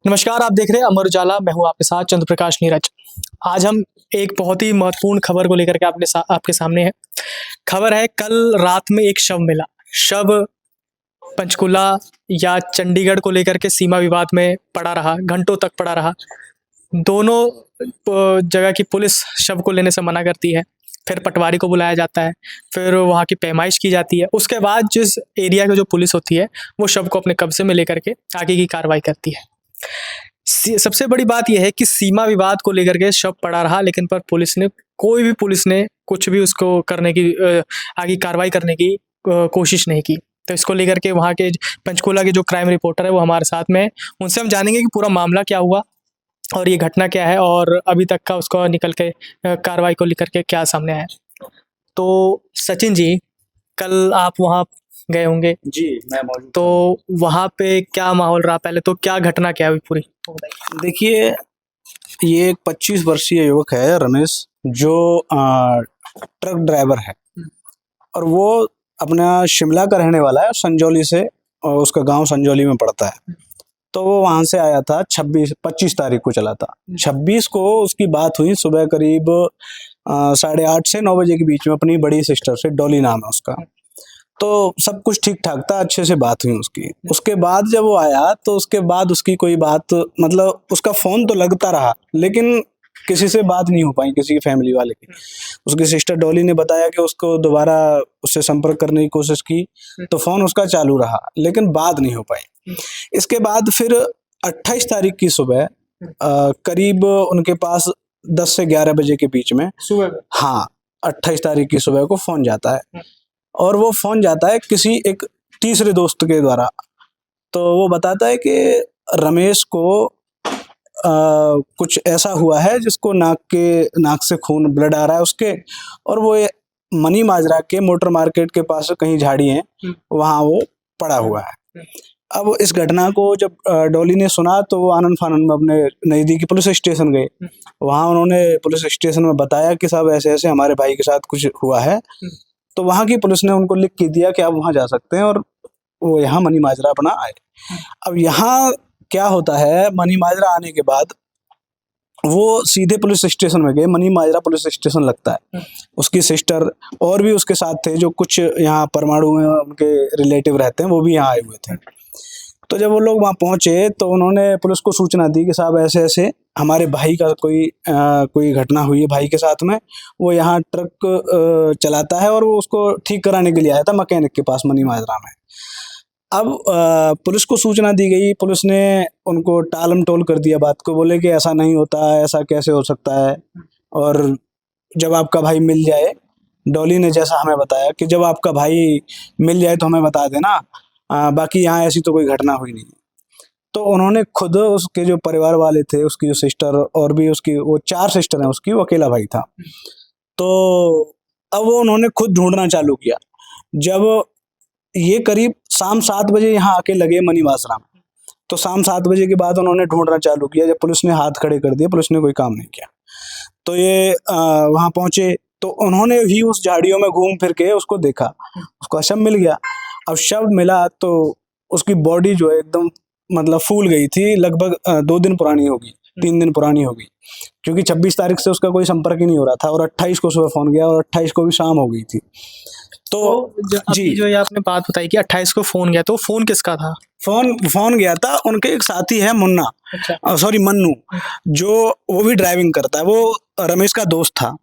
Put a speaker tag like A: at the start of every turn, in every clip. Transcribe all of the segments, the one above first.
A: नमस्कार, आप देख रहे हैं अमर उजाला। मैं हूं आपके साथ चंद्र प्रकाश नीरज। आज हम एक बहुत ही महत्वपूर्ण खबर को लेकर के आपके सामने है। खबर है, कल रात में एक शव मिला। शव पंचकुला या चंडीगढ़ को लेकर के सीमा विवाद में पड़ा रहा, घंटों तक पड़ा रहा। दोनों जगह की पुलिस शव को लेने से मना करती है। फिर पटवारी को बुलाया जाता है, फिर वहाँ की पैमाइश की जाती है। उसके बाद जिस एरिया की जो पुलिस होती है वो शव को अपने कब्जे में लेकर के आगे की कार्रवाई करती है। सबसे बड़ी बात यह है कि सीमा विवाद को लेकर के शव पड़ा रहा, लेकिन पर कोई भी पुलिस ने कुछ भी उसको करने की आगे कार्रवाई करने की कोशिश नहीं की। तो इसको लेकर के वहाँ के पंचकुला के जो क्राइम रिपोर्टर है वो हमारे साथ में है। उनसे हम जानेंगे कि पूरा मामला क्या हुआ और ये घटना क्या है और अभी तक का उसको निकल के कार्रवाई को लेकर के क्या सामने आया। तो सचिन जी, कल आप वहाँ गए होंगे
B: जी, मैं मौजूद
A: तो वहाँ पे क्या माहौल रहा? पहले तो क्या घटना क्या हुई पूरी?
B: देखिए, ये एक 25 वर्षीय युवक है रमेश, जो ट्रक ड्राइवर है और वो अपना शिमला का रहने वाला है, संजौली से, और उसका गांव संजौली में पड़ता है। तो वो वहाँ से आया था, 25 तारीख को चला था। 26 को उसकी बात हुई सुबह करीब 8:30 से 9 बजे के बीच में अपनी बड़ी सिस्टर से। डॉली नाम है उसका। तो सब कुछ ठीक ठाक था, अच्छे से बात हुई उसकी। उसके बाद जब वो आया तो उसके बाद उसकी कोई बात, मतलब उसका फ़ोन तो लगता रहा लेकिन किसी से बात नहीं हो पाई, किसी की फैमिली वाले की। उसकी सिस्टर डॉली ने बताया कि उसको दोबारा उससे संपर्क करने की कोशिश की तो फ़ोन उसका चालू रहा लेकिन बात नहीं हो पाई। इसके बाद फिर 28 तारीख की सुबह करीब उनके पास 10 से 11 बजे के बीच में,
A: सुबह?
B: हाँ, 28 तारीख की सुबह को फ़ोन जाता है और वो फ़ोन जाता है किसी एक तीसरे दोस्त के द्वारा। तो वो बताता है कि रमेश को कुछ ऐसा हुआ है जिसको नाक से खून, ब्लड आ रहा है उसके, और वो मनी माजरा के मोटर मार्केट के पास कहीं झाड़ी है, वहाँ वो पड़ा हुआ है। अब इस घटना को जब डॉली ने सुना तो वो आनन फानन में अपने नज़दीकी पुलिस स्टेशन गए। वहाँ उन्होंने पुलिस स्टेशन में बताया कि साहब ऐसे ऐसे हमारे भाई के साथ कुछ हुआ है। तो वहाँ की पुलिस ने उनको लिख के दिया कि आप वहाँ जा सकते हैं, और वो यहाँ मनी माजरा अपना आए। अब यहाँ क्या होता है, मनी माजरा आने के बाद वो सीधे पुलिस स्टेशन में गए। मनी माजरा पुलिस स्टेशन लगता है। उसकी सिस्टर और भी उसके साथ थे, जो कुछ यहाँ परमाणु में उनके रिलेटिव रहते हैं, वो भी यहाँ आए हुए थे। तो जब वो लोग वहाँ पहुँचे तो उन्होंने पुलिस को सूचना दी कि साहब ऐसे ऐसे हमारे भाई का कोई घटना हुई है भाई के साथ में। वो यहाँ ट्रक चलाता है और वो उसको ठीक कराने के लिए आया था मैकेनिक के पास मनी माजरा में। अब पुलिस को सूचना दी गई, पुलिस ने उनको टालम टोल कर दिया बात को, बोले कि ऐसा नहीं होता है, ऐसा कैसे हो सकता है, और जब आपका भाई मिल जाए, डॉली ने जैसा हमें बताया कि जब आपका भाई मिल जाए तो हमें बता देना, बाकी यहाँ ऐसी तो कोई घटना हुई नहीं। तो उन्होंने खुद, उसके जो परिवार वाले थे, उसकी जो सिस्टर और भी उसकी, वो 4 सिस्टर हैं उसकी, वो अकेला भाई था। तो अब वो उन्होंने खुद ढूंढना चालू किया। जब ये करीब शाम 7 बजे यहाँ आके लगे मनी माजरा में, तो शाम 7 बजे के बाद उन्होंने ढूंढना चालू किया। जब पुलिस ने हाथ खड़े कर दिए, पुलिस ने कोई काम नहीं किया, तो ये वहाँ पहुँचे तो उन्होंने ही उस झाड़ियों में घूम फिर के उसको देखा, उसका शव मिल गया। अब शव मिला तो उसकी बॉडी जो है एकदम, मतलब फूल गई थी, लगभग 2 दिन पुरानी होगी, 3 दिन पुरानी होगी, क्योंकि 26 तारीख से उसका कोई संपर्क ही नहीं हो रहा था, और 28 को सुबह फ़ोन गया और 28 को भी शाम हो गई थी। तो
A: जी, जो ये आपने बात बताई कि 28 को फ़ोन गया, तो फ़ोन किसका था?
B: फ़ोन गया था, उनके एक साथी है मुन्ना,
A: अच्छा।
B: सॉरी मन्नू, जो वो भी ड्राइविंग करता है, वो रमेश का दोस्त था।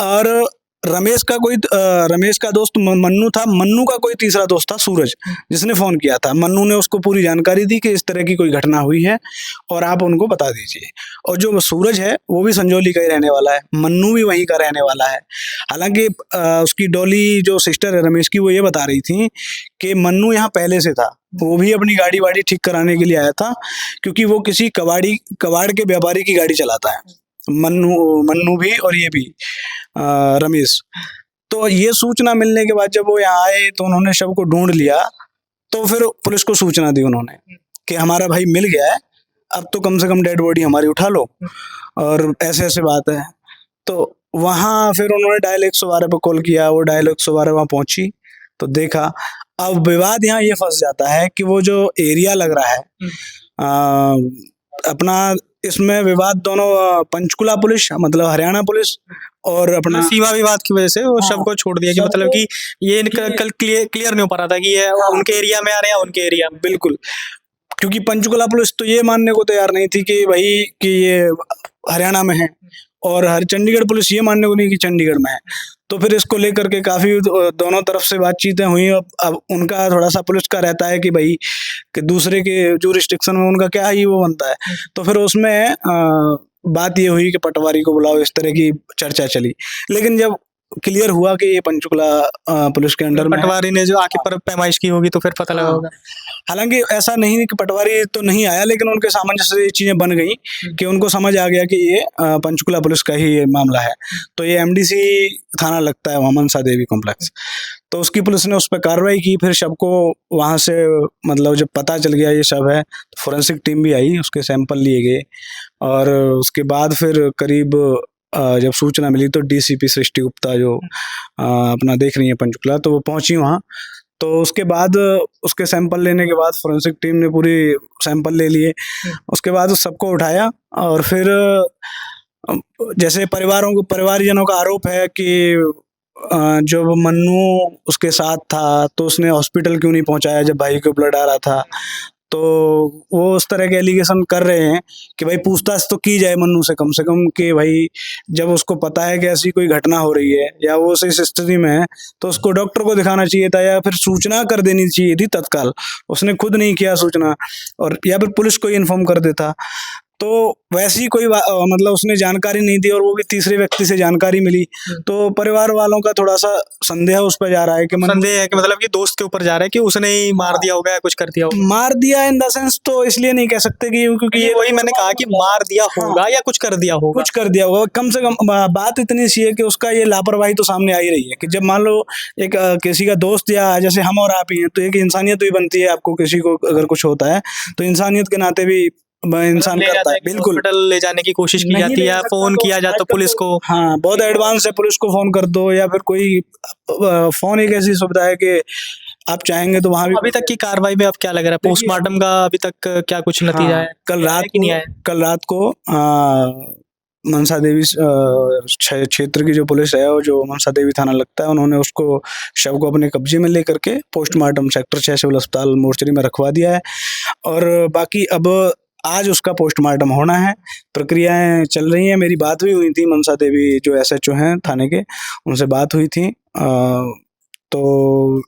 B: और रमेश का दोस्त मन्नू था। मन्नू का कोई तीसरा दोस्त था सूरज, जिसने फ़ोन किया था। मन्नू ने उसको पूरी जानकारी दी कि इस तरह की कोई घटना हुई है और आप उनको बता दीजिए। और जो सूरज है वो भी संजौली का ही रहने वाला है, मन्नू भी वहीं का रहने वाला है। हालांकि उसकी डॉली जो सिस्टर है रमेश की, वो ये बता रही थी कि मन्नू यहाँ पहले से था, वो भी अपनी गाड़ी वाड़ी ठीक कराने के लिए आया था, क्योंकि वो किसी कबाड़ के व्यापारी की गाड़ी चलाता है, मन्नू भी और ये भी रमेश। तो ये सूचना मिलने के बाद जब वो यहाँ आए तो उन्होंने शव को ढूंढ लिया। तो फिर पुलिस को सूचना दी उन्होंने कि हमारा भाई मिल गया है, अब तो कम से कम डेड बॉडी हमारी उठा लो, और ऐसे ऐसे बात है। तो वहाँ फिर उन्होंने डायल 112 पे कॉल किया, वो डायल 112 वहाँ पहुंची तो देखा। अब विवाद यहाँ ये फंस जाता है कि वो जो एरिया लग रहा है, अपना इसमें विवाद दोनों पंचकुला पुलिस मतलब हरियाणा पुलिस और अपना
A: सीमा विवाद की वजह से वो
B: हाँ,
A: शव को छोड़ दिया कि
B: शव
A: मतलब
B: को-
A: कि ये कल क्लियर नहीं हो पा रहा था कि ये
B: हाँ।
A: उनके एरिया में आ रहे हैं उनके एरिया में।
B: बिल्कुल, क्योंकि पंचकुला पुलिस तो ये मानने को तैयार नहीं थी कि भाई कि ये हरियाणा में है, और हर चंडीगढ़ पुलिस ये मानने को नहीं कि चंडीगढ़ में है। तो फिर इसको लेकर के काफी दोनों तरफ से बातचीतें हुई। अब उनका थोड़ा सा पुलिस का रहता है कि भाई कि दूसरे के जुरिस्डिक्शन में उनका क्या ही वो बनता है। तो फिर उसमें बात ये हुई कि पटवारी को बुलाओ, इस तरह की चर्चा चली। लेकिन जब क्लियर हुआ कि ये पंचकुला पुलिस के अंडर में है,
A: पटवारी ने जो आके पर पैमाइश की होगी तो फिर पता लगा
B: हाँ।
A: होगा।
B: हालांकि ऐसा नहीं कि पटवारी तो नहीं आया, लेकिन उनके सामंजस्य से ये चीजें बन गई कि उनको समझ आ गया कि ये पंचकुला पुलिस का ही ये मामला है। तो ये एमडीसी थाना लगता है वहाँ मनसा देवी कॉम्प्लेक्स। तो उसकी पुलिस ने उस पर कार्रवाई की। फिर शव को वहाँ से मतलब जब पता चल गया ये शव है तो फोरेंसिक टीम भी आई, उसके सैंपल लिए गए। और उसके बाद फिर करीब जब सूचना मिली तो डीसीपी सृष्टि गुप्ता जो अपना देख रही है पंचकुला, तो वो पहुंची वहाँ। तो उसके बाद उसके सैंपल लेने के बाद फोरेंसिक टीम ने पूरी सैंपल ले लिए। उसके बाद उस सबको उठाया और फिर जैसे परिवारजनों का आरोप है कि जब मन्नू उसके साथ था तो उसने हॉस्पिटल क्यों नहीं पहुंचाया जब भाई को ब्लड आ रहा था। तो वो उस तरह के एलिगेशन कर रहे हैं कि भाई पूछताछ तो की जाए मन्नू से कम कि भाई जब उसको पता है कि ऐसी कोई घटना हो रही है या वो इस स्थिति में है तो उसको डॉक्टर को दिखाना चाहिए था या फिर सूचना कर देनी चाहिए थी तत्काल। उसने खुद नहीं किया सूचना, और या फिर पुलिस को इन्फॉर्म कर देता। तो वैसी कोई मतलब उसने जानकारी नहीं दी और वो भी तीसरे व्यक्ति से जानकारी मिली। तो परिवार वालों का थोड़ा सा संदेह उस पर जा रहा है कि
A: संदेह है कि मतलब कि दोस्त के ऊपर जा रहा है कि उसने ही मार दिया होगा या कुछ कर दिया होगा।
B: मार दिया इन द सेंस तो इसलिए नहीं कह सकते कि क्योंकि ये
A: वही मैंने कहा कि मार दिया होगा या कुछ कर दिया होगा।
B: कुछ कर दिया होगा। कम से कम बात इतनी सी है कि उसका ये लापरवाही तो सामने आ ही रही है कि जब मान लो एक किसी का दोस्त या जैसे हम और आप ही हैं तो एक इंसानियत भी बनती है। आपको किसी को अगर कुछ होता है तो इंसानियत के नाते भी इंसान करता है। बिल्कुल,
A: हॉस्पिटल ले जाने की कोशिश की
B: नहीं
A: जाती
B: ले
A: है,
B: जा सकता
A: फोन
B: तो
A: किया जाता
B: आजकल
A: पुलिस को।
B: हाँ, बहुत एडवांस है, पुलिस को फोन कर दो या फिर कोई फोन एक ऐसी सुविधा है कि आप चाहेंगे तो वहां भी।
A: अभी तक की कार्रवाई में अब क्या लग रहा है, पोस्टमार्टम का अभी तक क्या कुछ नतीजा
B: हाँ,
A: है?
B: कल रात को मनसा देवी क्षेत्र की जो पुलिस है और जो मनसा देवी थाना लगता है, उन्होंने उसको शव को अपने कब्जे में लेकर के पोस्टमार्टम सेक्टर 6 सिविल अस्पताल मोर्चरी में रखवा दिया है। और बाकी अब आज उसका पोस्टमार्टम होना है, प्रक्रियाएं चल रही हैं। मेरी बात भी हुई थी मनसा देवी जो एसएचओ हैं थाने के, उनसे बात हुई थी। तो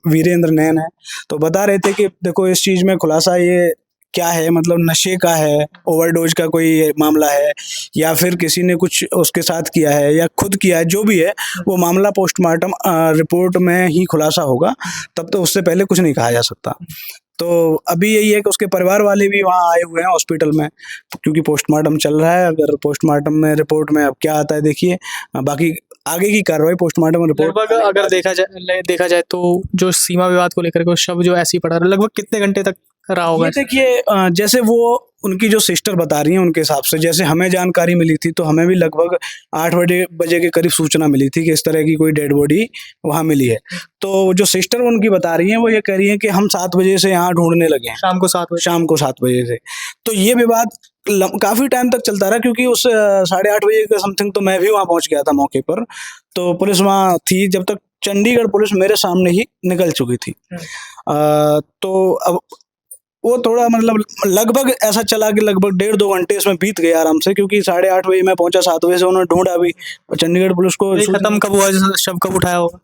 B: वीरेंद्र नैन है, तो बता रहे थे कि देखो इस चीज में खुलासा ये क्या है, मतलब नशे का है, ओवरडोज का कोई मामला है या फिर किसी ने कुछ उसके साथ किया है या खुद किया है, जो भी है वो मामला पोस्टमार्टम रिपोर्ट में ही खुलासा होगा। तब तो उससे पहले कुछ नहीं कहा जा सकता। तो अभी यही है कि उसके परिवार वाले भी वहाँ आए हुए हैं हॉस्पिटल में, क्योंकि पोस्टमार्टम चल रहा है। अगर पोस्टमार्टम में रिपोर्ट में अब क्या आता है देखिए, बाकी आगे की कार्रवाई पोस्टमार्टम रिपोर्ट।
A: लगभग अगर देखा जाए तो जो सीमा विवाद को लेकर के शव जो ऐसे ही पड़ा लगभग कितने घंटे तक रहा होगा?
B: ये देखिए, जैसे वो उनकी जो सिस्टर बता रही हैं उनके हिसाब से, जैसे हमें जानकारी मिली थी तो हमें भी लगभग 8 बजे के करीब सूचना मिली थी कि इस तरह की कोई डेड बॉडी वहाँ मिली है। तो जो सिस्टर उनकी बता रही हैं वो ये कह रही हैं कि हम 7 बजे से यहाँ ढूंढने लगे हैं,
A: शाम को 7
B: बजे से। तो ये विवाद काफी टाइम तक चलता रहा, क्योंकि उस 8:30 बजे के समथिंग तो मैं भी वहाँ पहुंच गया था मौके पर। तो पुलिस वहाँ थी जब तक चंडीगढ़ पुलिस मेरे सामने ही निकल चुकी थी। तो अब वो थोड़ा मतलब लगभग ऐसा चला कि लगभग 1.5-2 घंटे इसमें बीत गए आराम से, क्योंकि 8:30 बजे मैं पहुंचा, 7 बजे से उन्होंने ढूंढा भी और चंडीगढ़ पुलिस को
A: खत्म कब हुआ, शव कब उठाया होगा?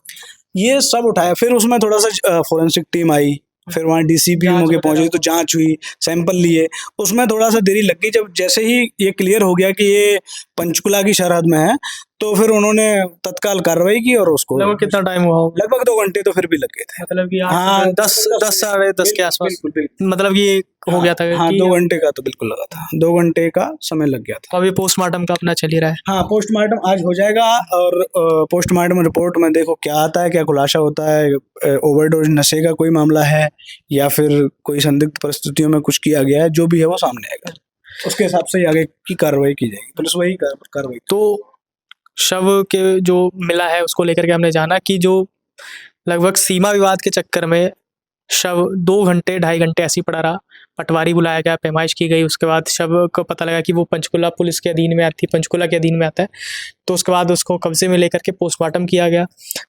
B: ये सब उठाया। फिर उसमें थोड़ा सा फोरेंसिक टीम आई, फिर वहाँ डीसीपी मौके पहुंचे तो जांच हुई, सैंपल लिए, उसमें थोड़ा सा देरी लग गई। जब जैसे ही ये क्लियर हो गया कि ये पंचकुला की सरहद में है तो फिर उन्होंने तत्काल कार्रवाई की और उसको।
A: लगभग कितना टाइम हुआ होगा?
B: लगभग 2 घंटे तो फिर भी लग गए थे।
A: मतलब कि
B: हाँ,
A: 10 साढ़े 10 के आसपास।
B: बिल्कुल।
A: मतलब ये हो गया था
B: हाँ,
A: कि
B: 2 घंटे का तो बिल्कुल लगा था, 2 घंटे का समय लग गया था।
A: अभी पोस्टमार्टम का अपना चल ही रहा है।
B: हाँ, पोस्टमार्टम आज हो जाएगा और पोस्टमार्टम रिपोर्ट में देखो क्या आता है, क्या खुलासा होता है। ओवरडोज नशे का कोई मामला है या फिर कोई संदिग्ध परिस्थितियों में कुछ किया गया है, जो भी है वो सामने आएगा, उसके हिसाब से आगे की कार्रवाई की जाएगी। पुलिस वही कार्रवाई।
A: तो शव के जो मिला है उसको लेकर के हमने जाना कि जो लगभग सीमा विवाद के चक्कर में शव 2 घंटे 2.5 घंटे ऐसे ही पड़ा रहा। पटवारी बुलाया गया, पैमाइश की गई, उसके बाद शव को पता लगा कि वो पंचकुला पुलिस के अधीन में आती है, पंचकुला के अधीन में आता है। तो उसके बाद उसको कब्जे में लेकर के पोस्टमार्टम किया गया।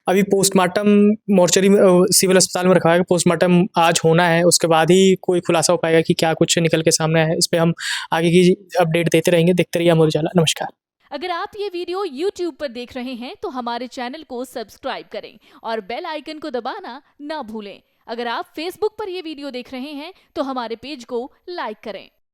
A: अभी पोस्टमार्टम मोर्चरी में सिविल अस्पताल में रखा है, पोस्टमार्टम आज होना है, उसके बाद ही कोई खुलासा हो पाएगा कि क्या कुछ निकल के सामने आया है। इस पे हम आगे की अपडेट देते रहेंगे। देखते रहिए अमर उजाला। नमस्कार।
C: अगर आप ये वीडियो YouTube पर देख रहे हैं तो हमारे चैनल को सब्सक्राइब करें और बेल आइकन को दबाना ना भूलें। अगर आप Facebook पर ये वीडियो देख रहे हैं तो हमारे पेज को लाइक करें।